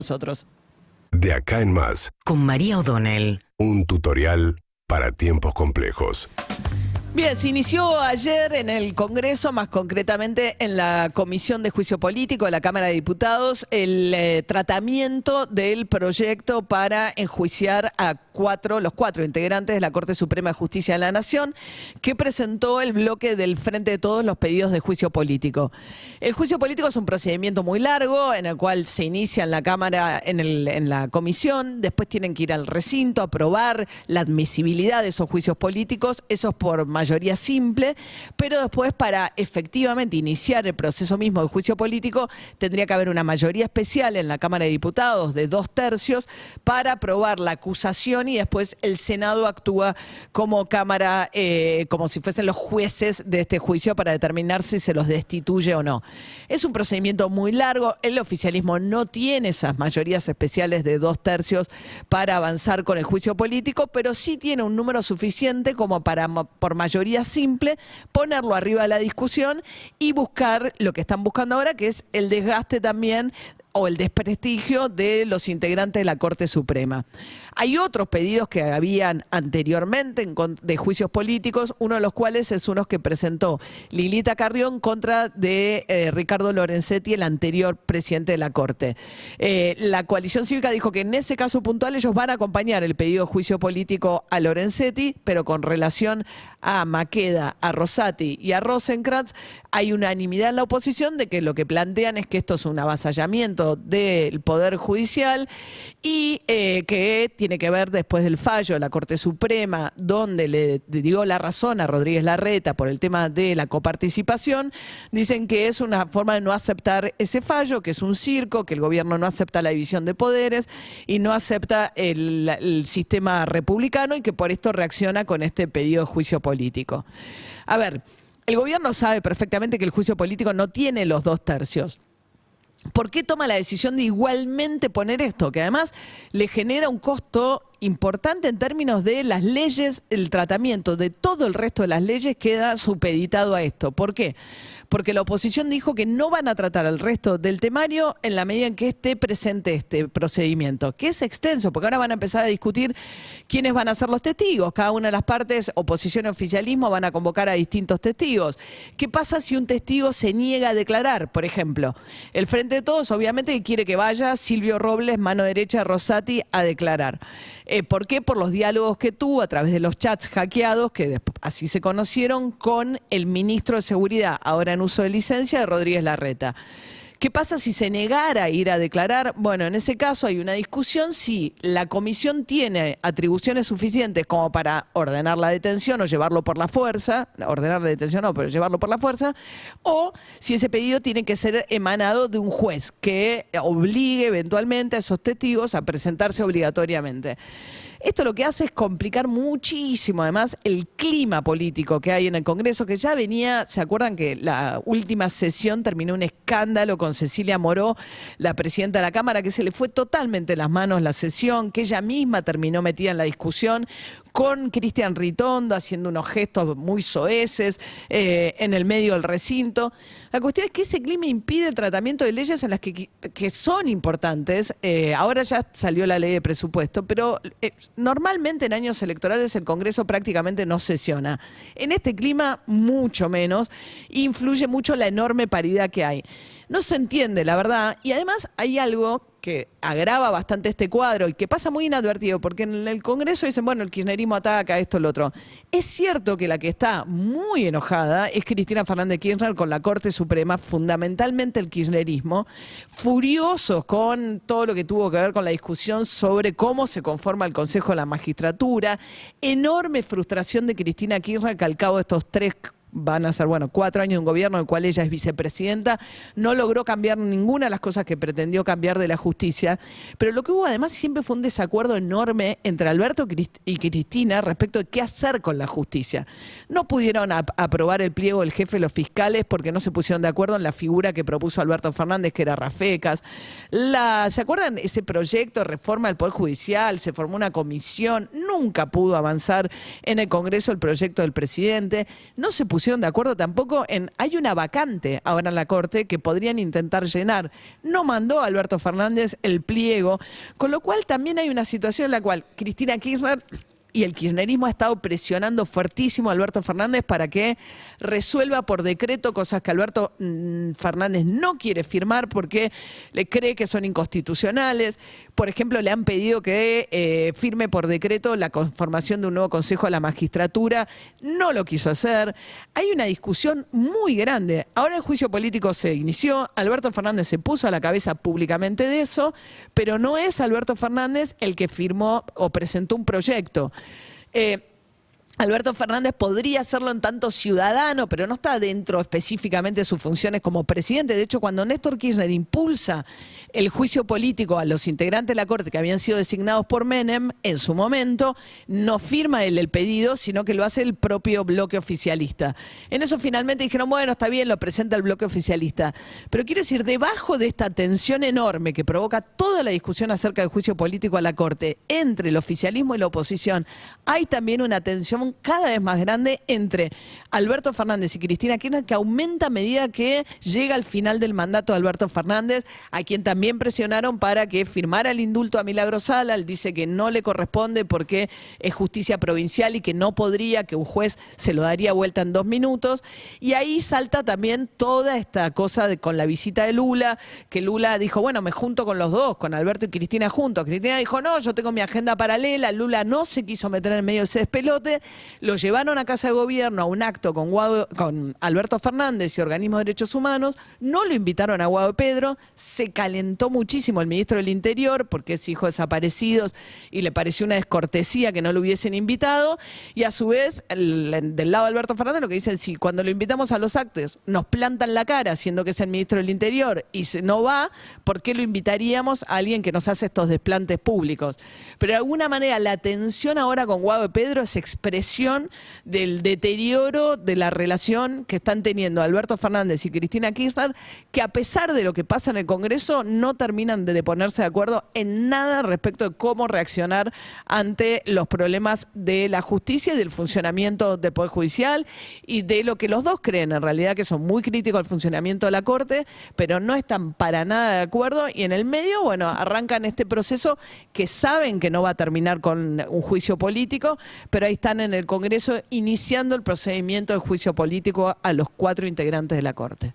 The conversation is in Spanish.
nosotros. De acá en más, con María O'Donnell. un tutorial para tiempos complejos. Bien, se inició ayer en el Congreso, más concretamente en la Comisión de Juicio Político de la Cámara de Diputados, el tratamiento del proyecto para enjuiciar a los cuatro integrantes de la Corte Suprema de Justicia de la Nación, que presentó el bloque del Frente de Todos los pedidos de juicio político. El juicio político es un procedimiento muy largo en el cual se inicia en la Cámara, en la Comisión, después tienen que ir al recinto a aprobar la admisibilidad de esos juicios políticos, eso es por mayoría simple, pero después para efectivamente iniciar el proceso mismo del juicio político tendría que haber una mayoría especial en la Cámara de Diputados de 2/3 para aprobar la acusación y después el Senado actúa como Cámara, como si fuesen los jueces de este juicio para determinar si se los destituye o no. Es un procedimiento muy largo, el oficialismo no tiene esas mayorías especiales de 2/3 para avanzar con el juicio político, pero sí tiene un número suficiente como para, por mayoría simple, ponerlo arriba de la discusión y buscar lo que están buscando ahora, que es el desgaste también o el desprestigio de los integrantes de la Corte Suprema. Hay otros pedidos que habían anteriormente de juicios políticos, uno de los cuales es uno que presentó Lilita Carrión contra de Ricardo Lorenzetti, el anterior presidente de la Corte. La coalición cívica dijo que en ese caso puntual ellos van a acompañar el pedido de juicio político a Lorenzetti, pero con relación a Maqueda, a Rosati y a Rosenkrantz, hay unanimidad en la oposición de que lo que plantean es que esto es un avasallamiento del Poder Judicial y que tiene que ver después del fallo de la Corte Suprema, donde le dio la razón a Rodríguez Larreta por el tema de la coparticipación. Dicen que es una forma de no aceptar ese fallo, que es un circo, que el gobierno no acepta la división de poderes y no acepta el sistema republicano y que por esto reacciona con este pedido de juicio político. A ver, el gobierno sabe perfectamente que el juicio político no tiene los 2/3. ¿Por qué toma la decisión de igualmente poner esto? Que además le genera un costo importante en términos de las leyes, el tratamiento de todo el resto de las leyes queda supeditado a esto. ¿Por qué? Porque la oposición dijo que no van a tratar el resto del temario en la medida en que esté presente este procedimiento, que es extenso, porque ahora van a empezar a discutir quiénes van a ser los testigos. Cada una de las partes, oposición y oficialismo, van a convocar a distintos testigos. ¿Qué pasa si un testigo se niega a declarar? Por ejemplo, el Frente de Todos obviamente quiere que vaya Silvio Robles, mano derecha de Rosati, a declarar. ¿Por qué? Por los diálogos que tuvo a través de los chats hackeados, que así se conocieron, con el ministro de Seguridad, ahora en uso de licencia, de Rodríguez Larreta. ¿Qué pasa si se negara a ir a declarar? Bueno, en ese caso hay una discusión si la comisión tiene atribuciones suficientes como para ordenar la detención o llevarlo por la fuerza, ordenar la detención no, pero llevarlo por la fuerza, o si ese pedido tiene que ser emanado de un juez que obligue eventualmente a esos testigos a presentarse obligatoriamente. Esto lo que hace es complicar muchísimo, además, el clima político que hay en el Congreso, que ya venía, ¿se acuerdan que la última sesión terminó un escándalo con Cecilia Moró, la presidenta de la Cámara, que se le fue totalmente las manos la sesión, que ella misma terminó metida en la discusión, con Cristian Ritondo haciendo unos gestos muy soeces en el medio del recinto? La cuestión es que ese clima impide el tratamiento de leyes en las que son importantes. Ahora ya salió la ley de presupuesto, pero normalmente en años electorales el Congreso prácticamente no sesiona. En este clima mucho menos, influye mucho la enorme paridad que hay. No se entiende, la verdad, y además hay algo que agrava bastante este cuadro y que pasa muy inadvertido, porque en el Congreso dicen, bueno, el kirchnerismo ataca esto, lo otro. Es cierto que la que está muy enojada es Cristina Fernández de Kirchner con la Corte Suprema, fundamentalmente el kirchnerismo, furiosos con todo lo que tuvo que ver con la discusión sobre cómo se conforma el Consejo de la Magistratura, enorme frustración de Cristina Kirchner que al cabo de estos van a ser, 4 años de un gobierno en el cual ella es vicepresidenta, no logró cambiar ninguna de las cosas que pretendió cambiar de la justicia, pero lo que hubo además siempre fue un desacuerdo enorme entre Alberto y Cristina respecto de qué hacer con la justicia. No pudieron aprobar el pliego del jefe de los fiscales porque no se pusieron de acuerdo en la figura que propuso Alberto Fernández, que era Rafecas. ¿Se acuerdan ese proyecto de reforma del Poder Judicial? Se formó una comisión, nunca pudo avanzar en el Congreso el proyecto del presidente, no se pusieron pusieron de acuerdo tampoco en, hay una vacante ahora en la Corte que podrían intentar llenar. No mandó a Alberto Fernández el pliego, con lo cual también hay una situación en la cual Cristina Kirchner y el kirchnerismo ha estado presionando fuertísimo a Alberto Fernández para que resuelva por decreto cosas que Alberto Fernández no quiere firmar porque le cree que son inconstitucionales. Por ejemplo, le han pedido que firme por decreto la conformación de un nuevo Consejo de la Magistratura. No lo quiso hacer. Hay una discusión muy grande. Ahora el juicio político se inició. Alberto Fernández se puso a la cabeza públicamente de eso, pero no es Alberto Fernández el que firmó o presentó un proyecto. Alberto Fernández podría hacerlo en tanto ciudadano, pero no está dentro específicamente de sus funciones como presidente. De hecho, cuando Néstor Kirchner impulsa el juicio político a los integrantes de la Corte que habían sido designados por Menem, en su momento, no firma él el pedido, sino que lo hace el propio bloque oficialista. En eso finalmente dijeron, bueno, está bien, lo presenta el bloque oficialista. Pero quiero decir, debajo de esta tensión enorme que provoca toda la discusión acerca del juicio político a la Corte entre el oficialismo y la oposición, hay también una tensión cada vez más grande entre Alberto Fernández y Cristina Kirchner, que aumenta a medida que llega al final del mandato de Alberto Fernández, a quien también presionaron para que firmara el indulto a Milagros Sala. Él dice que no le corresponde porque es justicia provincial y que no podría, que un juez se lo daría vuelta en 2 minutos. Y ahí salta también toda esta cosa con la visita de Lula, que Lula dijo, bueno, me junto con los dos, con Alberto y Cristina juntos. Cristina dijo, no, yo tengo mi agenda paralela. Lula no se quiso meter en medio de ese despelote. Lo llevaron a Casa de Gobierno a un acto con Alberto Fernández y organismos de derechos humanos, no lo invitaron a Guado Pedro, se calentó muchísimo el ministro del Interior porque es hijo de desaparecidos y le pareció una descortesía que no lo hubiesen invitado, y a su vez del lado de Alberto Fernández lo que dicen, si cuando lo invitamos a los actos nos plantan la cara siendo que es el ministro del Interior y no va, ¿por qué lo invitaríamos a alguien que nos hace estos desplantes públicos? Pero de alguna manera la tensión ahora con Guado Pedro es expresión del deterioro de la relación que están teniendo Alberto Fernández y Cristina Kirchner, que a pesar de lo que pasa en el Congreso no terminan de ponerse de acuerdo en nada respecto de cómo reaccionar ante los problemas de la justicia y del funcionamiento del Poder Judicial y de lo que los dos creen en realidad, que son muy críticos al funcionamiento de la Corte, pero no están para nada de acuerdo, y en el medio, bueno, arrancan este proceso que saben que no va a terminar con un juicio político, pero ahí están en el Congreso iniciando el procedimiento de juicio político a los 4 integrantes de la Corte.